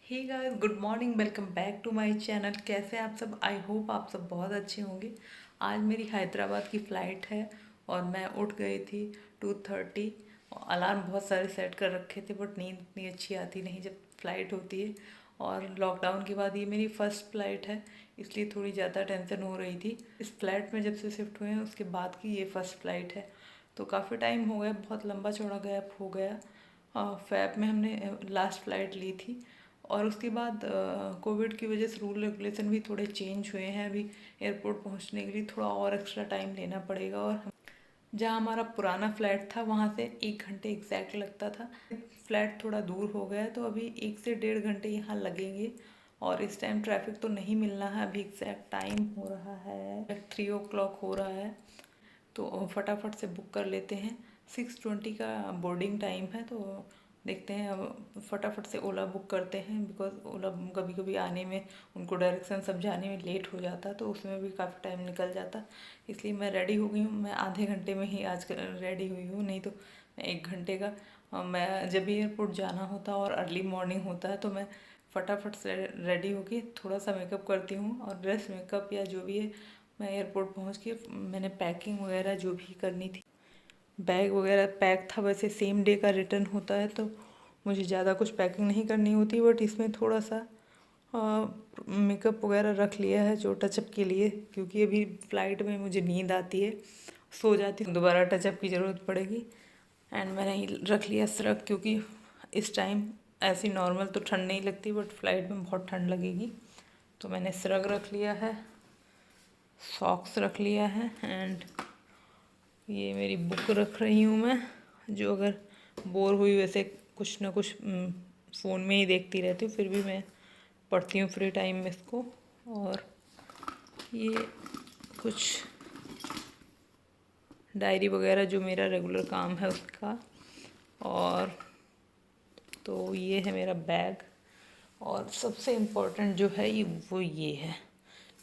Hey guys, good morning. Welcome back to my channel. कैसे हैं आप सब? आई होप आप सब बहुत अच्छे होंगे। आज मेरी हैदराबाद की फ़्लाइट है और मैं उठ गई थी 2:30। अलार्म बहुत सारे सेट कर रखे थे बट नींद इतनी अच्छी आती नहीं जब फ़्लाइट होती है। और लॉकडाउन के बाद ये मेरी फ़र्स्ट फ़्लाइट है, इसलिए थोड़ी ज़्यादा टेंशन हो रही थी। इस फ्लैट में जब से शिफ्ट हुए हैं उसके बाद की ये फ़र्स्ट फ़्लाइट है, तो काफ़ी टाइम हो गया, बहुत लंबा चौड़ा गैप हो गया। फ़ैब में हमने लास्ट फ़्लाइट ली थी और उसके बाद कोविड की वजह से रूल रेगुलेशन भी थोड़े चेंज हुए हैं। अभी एयरपोर्ट पहुंचने के लिए थोड़ा और एक्स्ट्रा टाइम लेना पड़ेगा। और जहाँ हमारा पुराना फ्लैट था वहाँ से 1 घंटे एग्जैक्ट लगता था। फ्लैट थोड़ा दूर हो गया है तो अभी 1 से 1.5 घंटे यहाँ लगेंगे। और इस टाइम ट्रैफिक तो नहीं मिलना है। अभी एग्जैक्ट टाइम हो रहा है 3 o'clock हो रहा है, तो फटाफट से बुक कर लेते हैं। 6:20 का बोर्डिंग टाइम है, तो देखते हैं अब फटाफट से ओला बुक करते हैं। बिकॉज ओला कभी कभी आने में, उनको डायरेक्शन समझाने में लेट हो जाता, तो उसमें भी काफ़ी टाइम निकल जाता। इसलिए मैं रेडी हो गई हूँ। मैं आधे घंटे में ही आज रेडी हुई हूँ, नहीं तो मैं 1 घंटे का मैं जब भी एयरपोर्ट जाना होता और अर्ली मॉर्निंग होता है तो मैं फटाफट से रेडी होके थोड़ा सा मेकअप करती हूँ और ड्रेस मेकअप या जो भी है मैं एयरपोर्ट पहुँच के मैंने पैकिंग वगैरह जो भी करनी थी, बैग वगैरह पैक था। वैसे सेम डे का रिटर्न होता है तो मुझे ज़्यादा कुछ पैकिंग नहीं करनी होती, बट इसमें थोड़ा सा मेकअप वगैरह रख लिया है जो टचअप के लिए, क्योंकि अभी फ़्लाइट में मुझे नींद आती है, सो जाती हूँ, दोबारा टचअप की ज़रूरत पड़ेगी। एंड मैंने रख लिया सरक, क्योंकि इस टाइम ऐसी नॉर्मल तो ठंड नहीं लगती बट फ्लाइट में बहुत ठंड लगेगी। तो मैंने सरक रख लिया है, सॉक्स रख लिया है, एंड ये मेरी बुक रख रही हूँ मैं, जो अगर बोर हुई वैसे कुछ ना कुछ फ़ोन में ही देखती रहती हूँ, फिर भी मैं पढ़ती हूँ फ्री टाइम में इसको। और ये कुछ डायरी वगैरह जो मेरा रेगुलर काम है उसका। और तो ये है मेरा बैग। और सबसे इम्पोर्टेंट जो है ये है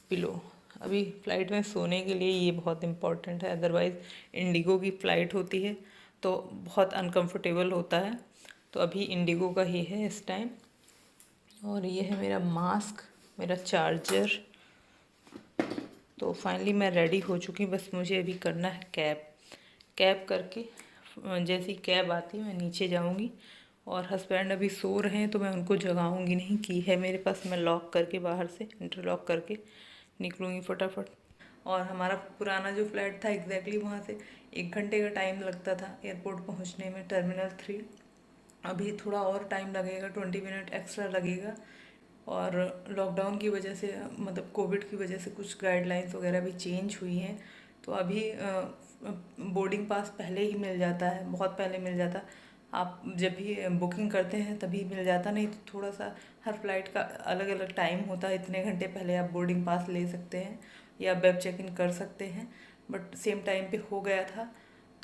पिलो। अभी फ़्लाइट में सोने के लिए ये बहुत इम्पोर्टेंट है, अदरवाइज़ इंडिगो की फ़्लाइट होती है तो बहुत अनकंफर्टेबल होता है। तो अभी इंडिगो का ही है इस टाइम। और ये है मेरा मास्क, मेरा चार्जर। तो फाइनली मैं रेडी हो चुकी हूँ, बस मुझे अभी करना है कैब करके जैसी कैब आती है मैं नीचे जाऊँगी। और हस्बैंड अभी सो रहे हैं तो मैं उनको जगाऊँगी नहीं, की है मेरे पास, मैं लॉक करके बाहर से इंटरलॉक करके निकलूँगी फटाफट। और हमारा पुराना जो फ्लैट था एग्जैक्टली वहाँ से 1 घंटे का टाइम लगता था एयरपोर्ट पहुँचने में, टर्मिनल 3। अभी थोड़ा और टाइम लगेगा, 20 मिनट एक्स्ट्रा लगेगा। और लॉकडाउन की वजह से, मतलब कोविड की वजह से कुछ गाइडलाइंस वगैरह भी चेंज हुई हैं। तो अभी बोर्डिंग पास पहले ही मिल जाता है, बहुत पहले मिल जाता। आप जब भी बुकिंग करते हैं तभी मिल जाता, नहीं तो थोड़ा सा हर फ्लाइट का अलग अलग टाइम होता है। इतने घंटे पहले आप बोर्डिंग पास ले सकते हैं या वेब चेक इन कर सकते हैं, बट सेम टाइम पे हो गया था।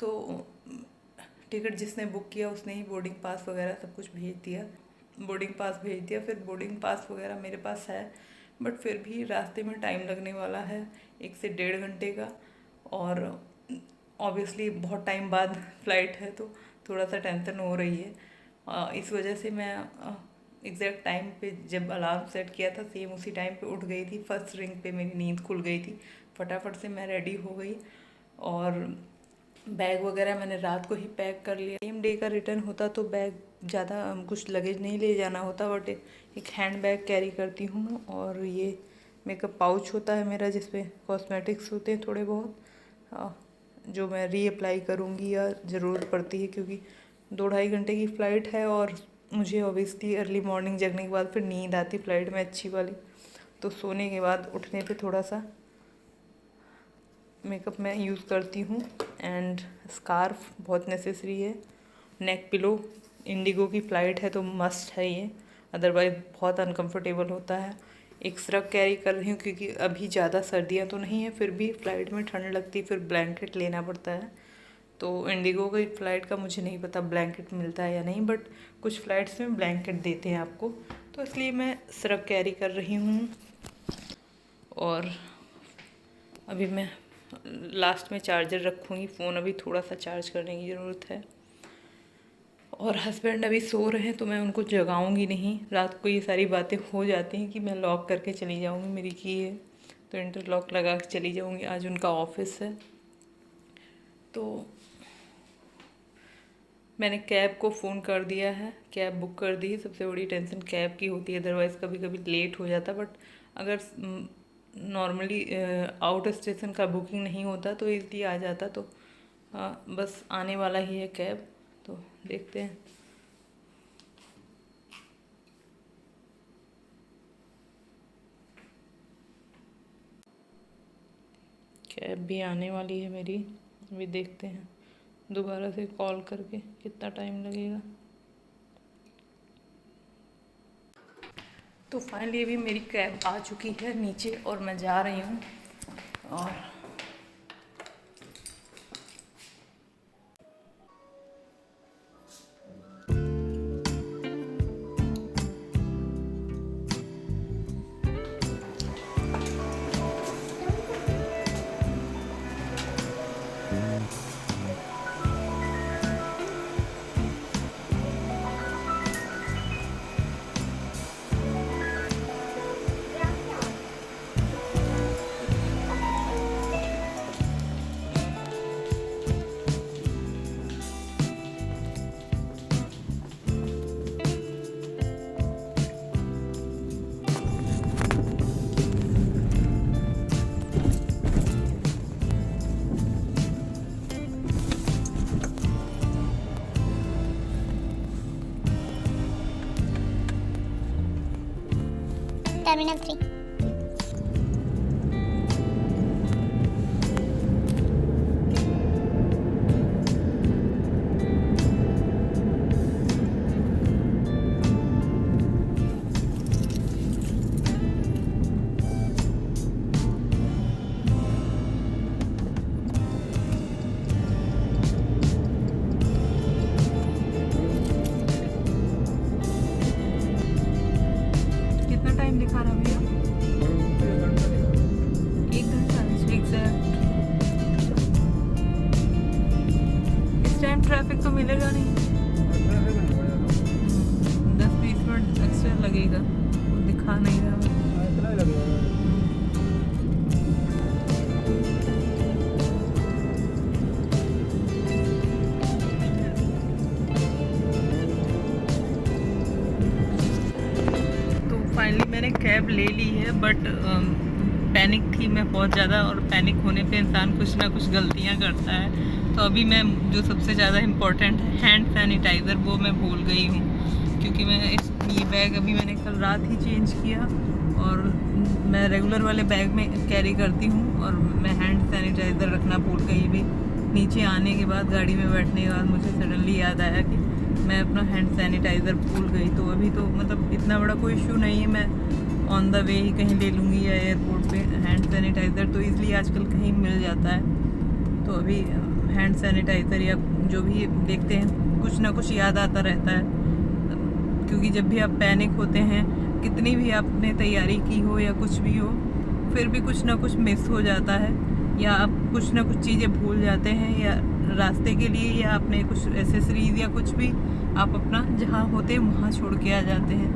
तो टिकट जिसने बुक किया उसने ही बोर्डिंग पास वगैरह सब कुछ भेज दिया, बोर्डिंग पास भेज दिया। फिर बोर्डिंग पास वगैरह मेरे पास है, बट फिर भी रास्ते में टाइम लगने वाला है 1 से 1.5 घंटे का। और ऑब्वियसली बहुत टाइम बाद फ़्लाइट है तो थोड़ा सा टेंशन हो रही है। इस वजह से मैं एग्जैक्ट टाइम पे जब अलार्म सेट किया था सेम उसी टाइम पे उठ गई थी। फर्स्ट रिंग पे मेरी नींद खुल गई थी, फटाफट से मैं रेडी हो गई। और बैग वगैरह मैंने रात को ही पैक कर लिया। सेम डे का रिटर्न होता तो बैग ज़्यादा कुछ लगेज नहीं ले जाना होता, बट एक हैंड बैग कैरी करती हूँ। और ये मेकअप पाउच होता है मेरा, जिसपे कॉस्मेटिक्स होते हैं थोड़े बहुत, जो मैं रीअप्लाई करूँगी या ज़रूरत पड़ती है, क्योंकि 2-2.5 घंटे की फ़्लाइट है। और मुझे ऑब्वियसली अर्ली मॉर्निंग जगने के बाद फिर नींद आती फ़्लाइट में अच्छी वाली, तो सोने के बाद उठने पे थोड़ा सा मेकअप मैं यूज़ करती हूँ। एंड स्कार्फ बहुत नेसेसरी है, नेक पिलो। इंडिगो की फ़्लाइट है तो मस्ट है ये, अदरवाइज़ बहुत अनकंफर्टेबल होता है। एक स्रग कैरी कर रही हूँ क्योंकि अभी ज़्यादा सर्दियाँ तो नहीं है, फिर भी फ़्लाइट में ठंड लगती है, फिर ब्लैंकेट लेना पड़ता है। तो इंडिगो की फ़्लाइट का मुझे नहीं पता ब्लैंकेट मिलता है या नहीं, बट कुछ फ़्लाइट्स में ब्लैंकेट देते हैं आपको, तो इसलिए मैं स्रग कैरी कर रही हूँ। और अभी मैं लास्ट में चार्जर रखूँगी, फ़ोन अभी थोड़ा सा चार्ज करने की ज़रूरत है। और हस्बैंड अभी सो रहे हैं तो मैं उनको जगाऊंगी नहीं। रात को ये सारी बातें हो जाती हैं कि मैं लॉक करके चली जाऊंगी, मेरी की है तो इंटरलॉक लगा के चली जाऊंगी। आज उनका ऑफिस है तो मैंने कैब को फ़ोन कर दिया है, कैब बुक कर दी है। सबसे बड़ी टेंशन कैब की होती है, अदरवाइज़ कभी कभी लेट हो जाता। बट अगर नॉर्मली आउट स्टेशन का बुकिंग नहीं होता तो इसलिए आ जाता। तो बस आने वाला ही है कैब, तो देखते हैं। कैब भी आने वाली है मेरी, अभी देखते हैं दोबारा से कॉल करके कितना टाइम लगेगा। तो फाइनली अभी मेरी कैब आ चुकी है नीचे और मैं जा रही हूँ। और टर्मिनल 3। कितना टाइम दिखा रहा है भैया? 1 घंटा एग्जैक्ट। इस टाइम ट्रैफिक तो मिलेगा नहीं, 10-20 मिनट एक्स्ट्रा लगेगा, वो दिखा नहीं रहा। तो फाइनली मैंने कैब ले ली है, बट पैनिक थी मैं बहुत ज़्यादा, और पैनिक होने पे इंसान कुछ ना कुछ गलतियां करता है। तो अभी मैं जो सबसे ज़्यादा इम्पोर्टेंट है हैंड सैनिटाइज़र, वो मैं भूल गई हूँ। क्योंकि मैं ये बैग अभी मैंने कल रात ही चेंज किया, और मैं रेगुलर वाले बैग में कैरी करती हूँ, और मैं हैंड सैनिटाइज़र रखना भूल गई। भी नीचे आने के बाद, गाड़ी में बैठने के बाद मुझे सडनली याद आया कि मैं अपना हैंड सैनिटाइज़र भूल गई। तो अभी तो मतलब इतना बड़ा कोई इशू नहीं है, मैं ऑन द वे ही कहीं ले लूँगी या एयरपोर्ट पे हैंड सैनिटाइज़र, तो इसलिए आजकल कहीं मिल जाता है। तो अभी हैंड सैनिटाइज़र या जो भी देखते हैं, कुछ ना कुछ याद आता रहता है। क्योंकि जब भी आप पैनिक होते हैं, कितनी भी आपने तैयारी की हो या कुछ भी हो, फिर भी कुछ ना कुछ मिस हो जाता है, या आप कुछ ना कुछ चीज़ें भूल जाते हैं, या रास्ते के लिए, या अपने कुछ एसेसरीज या कुछ भी आप अपना जहाँ होते हैं वहाँ छोड़ के आ जाते हैं।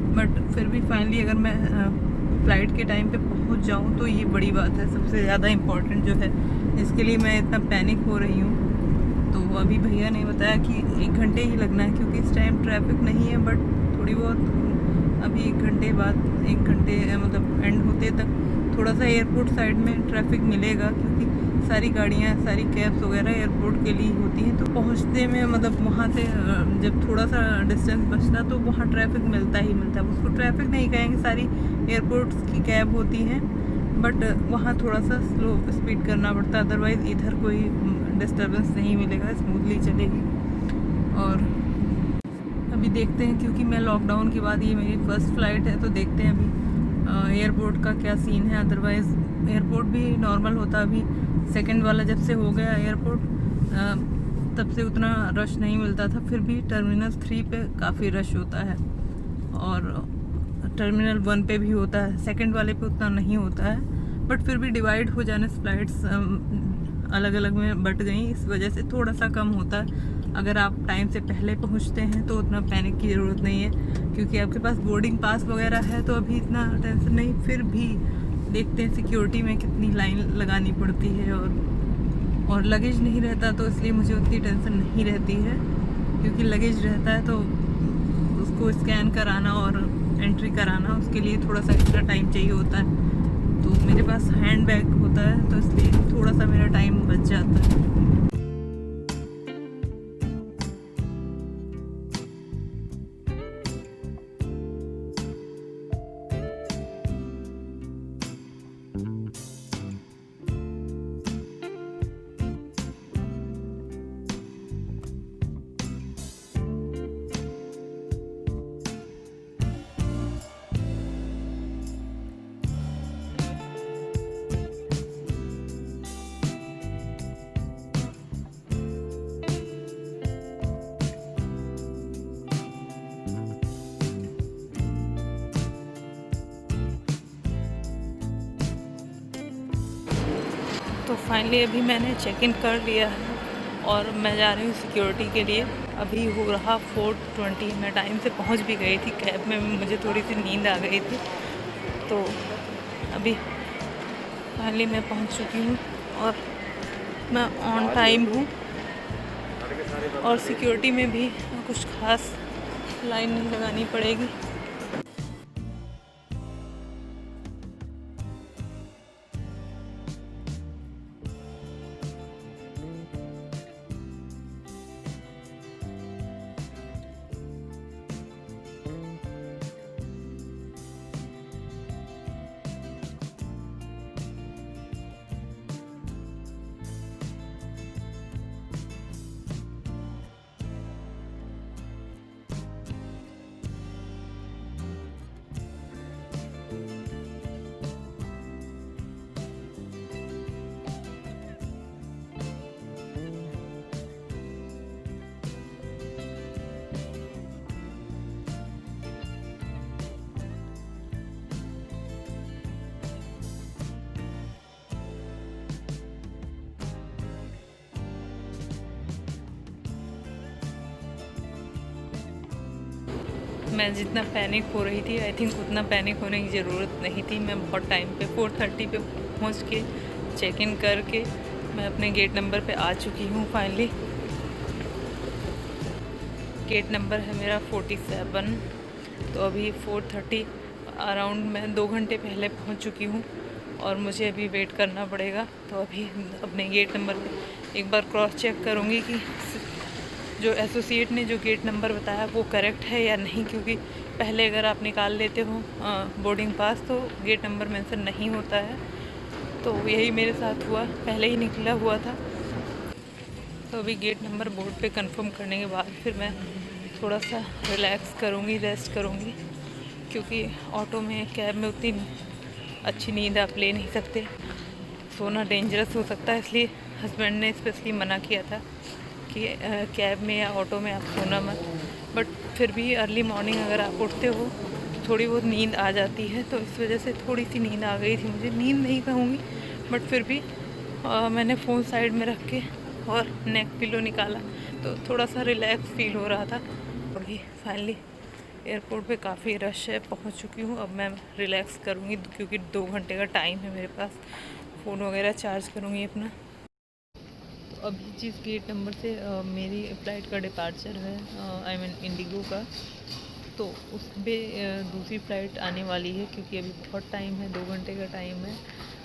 बट फिर भी फाइनली अगर मैं फ़्लाइट के टाइम पे पहुँच जाऊँ तो ये बड़ी बात है, सबसे ज़्यादा इम्पोर्टेंट जो है, जिसके लिए मैं इतना पैनिक हो रही हूँ। तो अभी भैया ने बताया कि 1 घंटे ही लगना है, क्योंकि इस टाइम ट्रैफिक नहीं है, बट थोड़ी बहुत अभी 1 घंटे बाद, 1 घंटे मतलब एंड होते तक थोड़ा सा एयरपोर्ट साइड में ट्रैफिक मिलेगा, क्योंकि सारी गाड़ियाँ, सारी कैब्स वगैरह एयरपोर्ट के लिए होती हैं। तो पहुँचते में मतलब वहाँ से जब थोड़ा सा डिस्टेंस बचता तो वहाँ ट्रैफिक मिलता ही मिलता है। उसको ट्रैफिक नहीं कहेंगे, सारी एयरपोर्ट्स की कैब होती हैं, बट वहाँ थोड़ा सा स्लो स्पीड करना पड़ता है, अदरवाइज़ इधर कोई डिस्टर्बेंस नहीं मिलेगा, स्मूथली चलेगी। और अभी देखते हैं, क्योंकि मैं लॉकडाउन के बाद ये मेरी फ़र्स्ट फ़्लाइट है, तो देखते हैं अभी एयरपोर्ट का क्या सीन है। अदरवाइज़ एयरपोर्ट भी नॉर्मल होता, अभी सेकंड वाला जब से हो गया एयरपोर्ट, तब से उतना रश नहीं मिलता था। फिर भी टर्मिनल 3 पे काफ़ी रश होता है, और टर्मिनल 1 पे भी होता है, सेकंड वाले पे उतना नहीं होता है। बट फिर भी डिवाइड हो जाने से फ़्लाइट्स अलग अलग में बट गई, इस वजह से थोड़ा सा कम होता है। अगर आप टाइम से पहले पहुंचते हैं तो उतना पैनिक की ज़रूरत नहीं है, क्योंकि आपके पास बोर्डिंग पास वगैरह है तो अभी इतना टेंशन नहीं। फिर भी देखते हैं सिक्योरिटी में कितनी लाइन लगानी पड़ती है, और लगेज नहीं रहता तो इसलिए मुझे उतनी टेंशन नहीं रहती है, क्योंकि लगेज रहता है तो उसको स्कैन कराना और एंट्री कराना, उसके लिए थोड़ा सा एक्स्ट्रा टाइम चाहिए होता है। तो मेरे पास हैंड बैग होता है तो इसलिए थोड़ा सा मेरा टाइम बच जाता है। तो फाइनली अभी मैंने चेक इन कर लिया है और मैं जा रही हूँ सिक्योरिटी के लिए। अभी हो रहा 4:20, मैं टाइम से पहुँच भी गई थी। कैब में मुझे थोड़ी सी नींद आ गई थी, तो अभी फाइनली मैं पहुँच चुकी हूँ और मैं ऑन टाइम हूँ। और सिक्योरिटी में भी कुछ खास लाइन नहीं लगानी पड़ेगी। मैं जितना पैनिक हो रही थी, आई थिंक उतना पैनिक होने की ज़रूरत नहीं थी। मैं बहुत टाइम पे 4:30 पे पहुंच के चेक इन करके मैं अपने गेट नंबर पे आ चुकी हूँ फाइनली। गेट नंबर है मेरा 47। तो अभी 4:30 अराउंड मैं 2 घंटे पहले पहुँच चुकी हूँ और मुझे अभी वेट करना पड़ेगा। तो अभी अपने गेट नंबर पे एक बार क्रॉस चेक करूँगी कि जो एसोसिएट ने जो गेट नंबर बताया वो करेक्ट है या नहीं, क्योंकि पहले अगर आप निकाल लेते हो बोर्डिंग पास तो गेट नंबर मेंशन नहीं होता है। तो यही मेरे साथ हुआ, पहले ही निकला हुआ था। तो अभी गेट नंबर बोर्ड पे कंफर्म करने के बाद फिर मैं थोड़ा सा रिलैक्स करूँगी, रेस्ट करूँगी, क्योंकि ऑटो में, कैब में उतनी अच्छी नींद आप ले नहीं सकते, सोना डेंजरस हो सकता है। इसलिए हस्बैंड ने स्पेशली मना किया था कि कैब में या ऑटो में आप सोना मत। बट फिर भी अर्ली मॉर्निंग अगर आप उठते हो तो थोड़ी बहुत नींद आ जाती है, तो इस वजह से थोड़ी सी नींद आ गई थी मुझे। नींद नहीं कहूँगी, बट फिर भी मैंने फ़ोन साइड में रख के और नेक पिलो निकाला तो थोड़ा सा रिलैक्स फील हो रहा था। अभी फाइनली एयरपोर्ट पे काफ़ी रश है, पहुंच चुकी हूँ। अब मैं रिलैक्स करूँगी क्योंकि 2 घंटे का टाइम है मेरे पास। फ़ोन वगैरह चार्ज करूँगी अपना। तो अभी जिस गेट नंबर से मेरी फ़्लाइट का डिपार्चर है, आई मीन इंडिगो का, तो उस पर दूसरी फ़्लाइट आने वाली है, क्योंकि अभी बहुत टाइम है, 2 घंटे का टाइम है।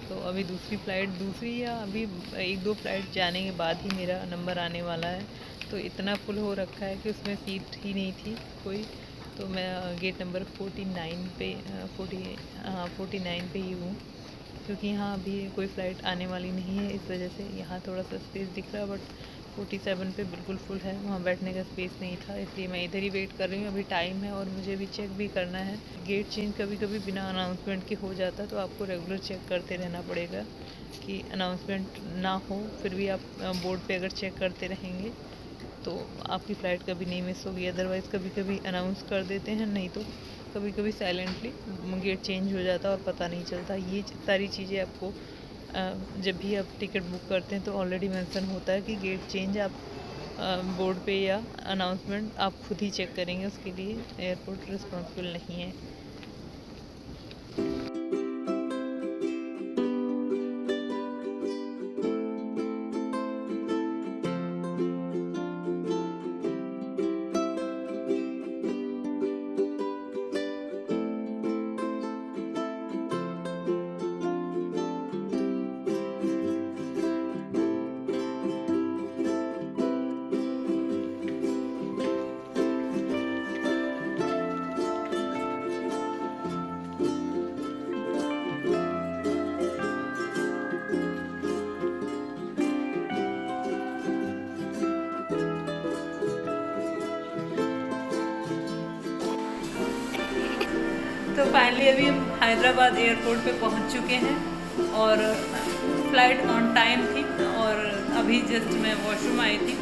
तो अभी दूसरी फ़्लाइट, दूसरी या अभी 1-2 फ़्लाइट जाने के बाद ही मेरा नंबर आने वाला है। तो इतना फुल हो रखा है कि उसमें सीट ही नहीं थी कोई। तो मैं गेट नंबर 49 पे 49 पे ही हूँ, क्योंकि यहाँ अभी कोई फ़्लाइट आने वाली नहीं है, इस वजह से यहाँ थोड़ा सा स्पेस दिख रहा है। बट 47 पे बिल्कुल फुल है, वहाँ बैठने का स्पेस नहीं था, इसलिए मैं इधर ही वेट कर रही हूँ। अभी टाइम है और मुझे भी चेक भी करना है। गेट चेंज कभी कभी बिना अनाउंसमेंट के हो जाता, तो आपको रेगुलर चेक करते रहना पड़ेगा कि अनाउंसमेंट ना हो, फिर भी आप बोर्ड पे अगर चेक करते रहेंगे तो आपकी फ़्लाइट कभी नहीं मिस होगी। अदरवाइज़ कभी कभी अनाउंस कर देते हैं, नहीं तो कभी कभी साइलेंटली गेट चेंज हो जाता और पता नहीं चलता। ये सारी चीज़ें आपको जब भी आप टिकट बुक करते हैं तो ऑलरेडी मेंशन होता है कि गेट चेंज आप बोर्ड पे या अनाउंसमेंट, आप खुद ही चेक करेंगे, उसके लिए एयरपोर्ट रिस्पॉन्सिबल नहीं है। तो फाइनली अभी हम हैदराबाद एयरपोर्ट पे पहुंच चुके हैं और फ़्लाइट ऑन टाइम थी। और अभी जस्ट मैं वॉशरूम आई थी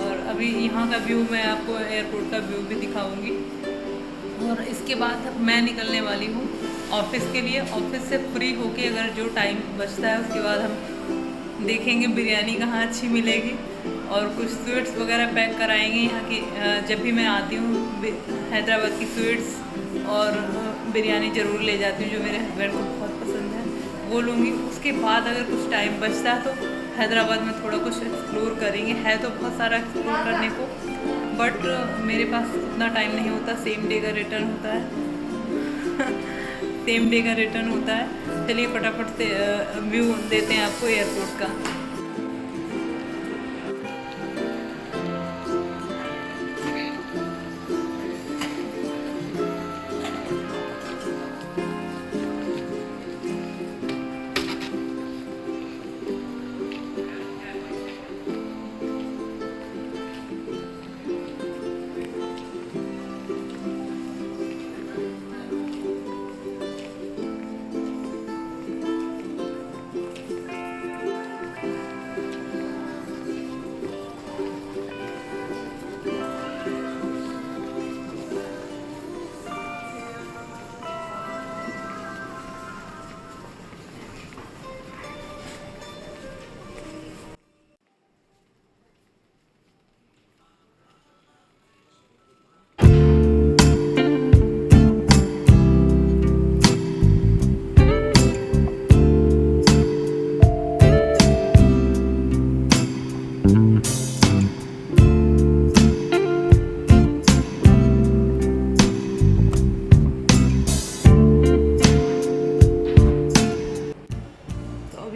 और अभी यहाँ का व्यू, मैं आपको एयरपोर्ट का व्यू भी दिखाऊंगी। और इसके बाद मैं निकलने वाली हूँ ऑफिस के लिए। ऑफिस से फ्री होके अगर जो टाइम बचता है उसके बाद हम देखेंगे बिरयानी कहाँ अच्छी मिलेगी और कुछ स्वीट्स वगैरह पैक कराएंगे यहाँ की। जब भी मैं आती हूँ हैदराबाद की स्वीट्स और बिरयानी ज़रूर ले जाती हूँ, जो मेरे हस्बैंड को बहुत पसंद है, वो लूँगी। उसके बाद अगर कुछ टाइम बचता है तो हैदराबाद में थोड़ा कुछ एक्सप्लोर करेंगे। है तो बहुत सारा एक्सप्लोर करने को, बट मेरे पास उतना टाइम नहीं होता। सेम डे का रिटर्न होता है सेम डे का रिटर्न होता है। चलिए फटाफट से व्यू देते हैं आपको एयरपोर्ट का।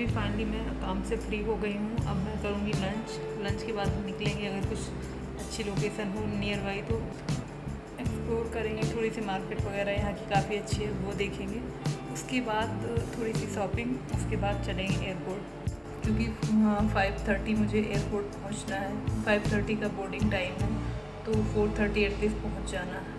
फाइनली मैं काम से फ्री हो गई हूँ। अब मैं करूँगी लंच के बाद हम निकलेंगे। अगर कुछ अच्छी लोकेशन हो नियर बाई तो एक्सप्लोर करेंगे। थोड़ी सी मार्केट वगैरह यहाँ की काफ़ी अच्छी है, वो देखेंगे। उसके बाद थोड़ी सी शॉपिंग, उसके बाद चलेंगे एयरपोर्ट, क्योंकि 5:30 मुझे एयरपोर्ट पहुँचना है। 5:30 का बोर्डिंग टाइम है, तो 4:30 एटलीस्ट पहुँच जाना है।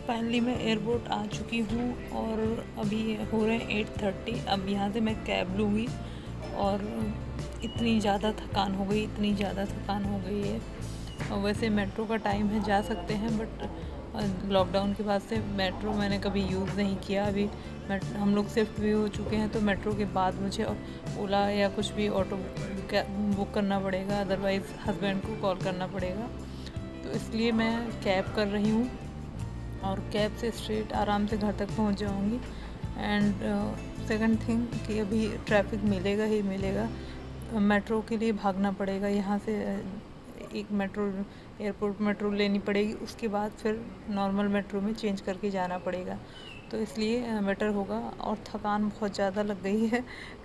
फाइनली मैं एयरपोर्ट आ चुकी हूँ और अभी हो रहे हैं 8:30। अब यहाँ से मैं कैब लूँगी और इतनी ज़्यादा थकान हो गई, इतनी ज़्यादा थकान हो गई है। और वैसे मेट्रो का टाइम है, जा सकते हैं, बट लॉकडाउन के बाद से मेट्रो मैंने कभी यूज़ नहीं किया। अभी हम लोग शिफ्ट भी हो चुके हैं, तो मेट्रो के बाद मुझे ओला या कुछ भी ऑटो बुक करना पड़ेगा, अदरवाइज़ हस्बैंड को कॉल करना पड़ेगा। तो इसलिए मैं कैब कर रही हूँ और कैब से स्ट्रेट आराम से घर तक पहुँच जाऊँगी। एंड सेकंड थिंग कि अभी ट्रैफिक मिलेगा ही मिलेगा, मेट्रो के लिए भागना पड़ेगा। यहाँ से एक मेट्रो एयरपोर्ट मेट्रो लेनी पड़ेगी, उसके बाद फिर नॉर्मल मेट्रो में चेंज करके जाना पड़ेगा। तो इसलिए बेटर होगा। और थकान बहुत ज़्यादा लग गई है।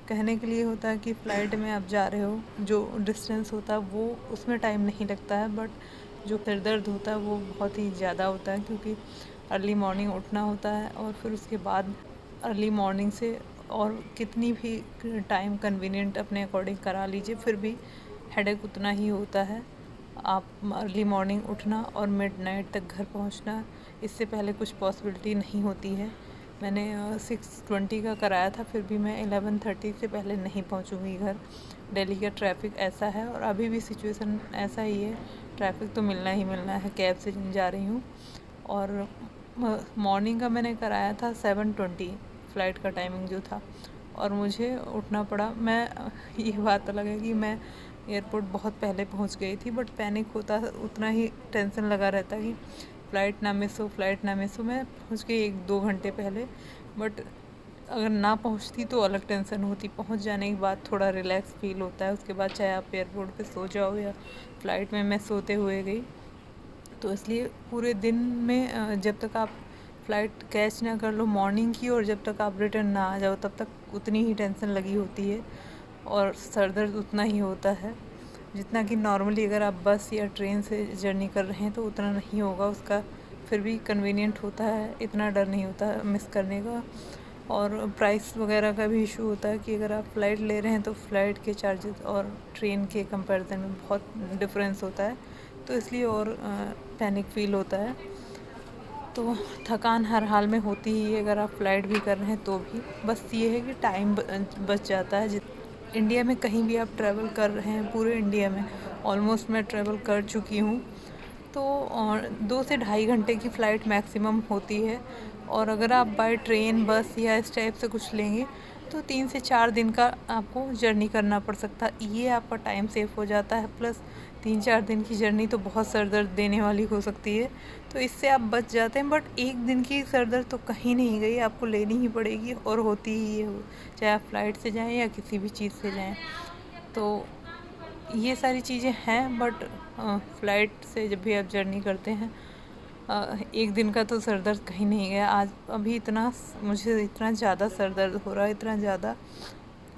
कहने के लिए होता है कि फ़्लाइट में आप जा रहे हो, जो डिस्टेंस होता है वो उसमें टाइम नहीं लगता है, बट जो सिर दर्द होता है वो बहुत ही ज़्यादा होता है, क्योंकि अर्ली मॉर्निंग उठना होता है और फिर उसके बाद अर्ली मॉर्निंग से और कितनी भी टाइम कन्वीनियंट अपने अकॉर्डिंग करा लीजिए, फिर भी हेडेक उतना ही होता है। आप अर्ली मॉर्निंग उठना और मिडनाइट तक घर पहुंचना, इससे पहले कुछ पॉसिबिलिटी नहीं होती है। मैंने 6:20 का कराया था, फिर भी मैं 11:30 से पहले नहीं पहुंचूंगी घर। दिल्ली का ट्रैफ़िक ऐसा है और अभी भी सिचुएशन ऐसा ही है, ट्रैफ़िक तो मिलना ही मिलना है। कैब से जा रही हूँ और मॉर्निंग का मैंने कराया था 7:20 फ़्लाइट का टाइमिंग जो था, और मुझे उठना पड़ा। मैं ये बात अलग है कि मैं एयरपोर्ट बहुत पहले पहुंच गई थी, बट पैनिक होता उतना ही टेंशन लगा रहता कि फ़्लाइट ना मिस हो, फ़्लाइट ना मिस हो। मैं पहुंच गई 1-2 घंटे पहले, बट अगर ना पहुंचती तो अलग टेंशन होती। पहुंच जाने के बाद थोड़ा रिलैक्स फील होता है। उसके बाद चाहे आप एयरपोर्ट पे सो जाओ या फ़्लाइट में मैं सोते हुए गई। तो इसलिए पूरे दिन में जब तक आप फ़्लाइट कैच ना कर लो मॉर्निंग की, और जब तक आप रिटर्न ना आ जाओ, तब तक उतनी ही टेंशन लगी होती है और सर दर्द उतना ही होता है जितना कि नॉर्मली अगर आप बस या ट्रेन से जर्नी कर रहे हैं तो उतना नहीं होगा। उसका फिर भी कन्वीनियंट होता है, इतना डर नहीं होता मिस करने का। और प्राइस वगैरह का भी इशू होता है कि अगर आप फ़्लाइट ले रहे हैं तो फ़्लाइट के चार्जेस और ट्रेन के कंपैरिजन में बहुत डिफरेंस होता है, तो इसलिए और पैनिक फ़ील होता है। तो थकान हर हाल में होती ही है, अगर आप फ़्लाइट भी कर रहे हैं तो भी। बस ये है कि टाइम बच जाता है। इंडिया में कहीं भी आप ट्रैवल कर रहे हैं, पूरे इंडिया में ऑलमोस्ट मैं ट्रैवल कर चुकी हूँ, तो 2 से ढाई घंटे की फ़्लाइट मैक्सिमम होती है। और अगर आप बाय ट्रेन, बस या इस टाइप से कुछ लेंगे तो 3 से 4 दिन का आपको जर्नी करना पड़ सकता है। ये आपका टाइम सेव हो जाता है, प्लस 3-4 दिन की जर्नी तो बहुत सर दर्द देने वाली हो सकती है, तो इससे आप बच जाते हैं। बट एक दिन की सर दर्द तो कहीं नहीं गई, आपको लेनी ही पड़ेगी और होती ही है, चाहे आप फ़्लाइट से जाएँ या किसी भी चीज़ से जाएँ। तो ये सारी चीज़ें हैं, बट फ़्लाइट से जब भी आप जर्नी करते हैं, एक दिन का तो सर दर्द कहीं नहीं गया। आज अभी मुझे इतना ज़्यादा सर दर्द हो रहा है, इतना ज़्यादा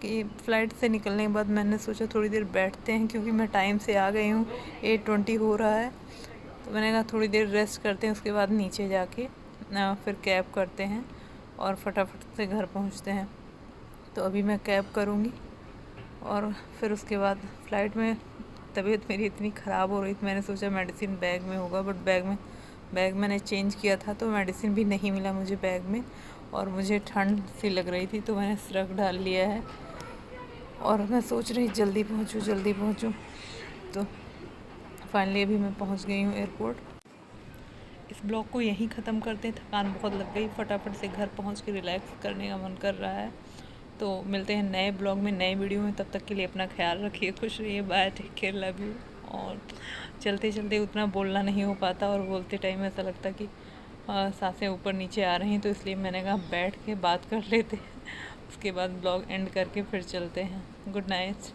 कि फ़्लाइट से निकलने के बाद मैंने सोचा थोड़ी देर बैठते हैं, क्योंकि मैं टाइम से आ गई हूँ, 8:20 हो रहा है। तो मैंने कहा थोड़ी देर रेस्ट करते हैं, उसके बाद नीचे जाके फिर कैब करते हैं और फटाफट से घर पहुँचते हैं। तो अभी मैं कैब करूँगी और फिर उसके बाद फ़्लाइट में तबीयत मेरी इतनी ख़राब हो रही थी, मैंने सोचा मेडिसिन बैग में होगा, बट बैग मैंने चेंज किया था तो मेडिसिन भी नहीं मिला मुझे बैग में, और मुझे ठंड सी लग रही थी तो मैंने सिरक डाल लिया है और मैं सोच रही जल्दी पहुँचूँ। तो फाइनली अभी मैं पहुँच गई हूँ एयरपोर्ट। इस ब्लॉग को यहीं ख़त्म करते हैं, थकान बहुत लग गई, फटाफट से घर पहुँच के रिलैक्स करने का मन कर रहा है। तो मिलते हैं नए ब्लॉग में, नए वीडियो में। तब तक के लिए अपना ख्याल रखिए, खुश रहिए, bye, take care, love you. और चलते चलते उतना बोलना नहीं हो पाता, और बोलते टाइम ऐसा लगता कि सांसें ऊपर नीचे आ रही हैं, तो इसलिए मैंने कहा बैठ के बात कर लेते हैं, उसके बाद ब्लॉग एंड करके फिर चलते हैं। Good night.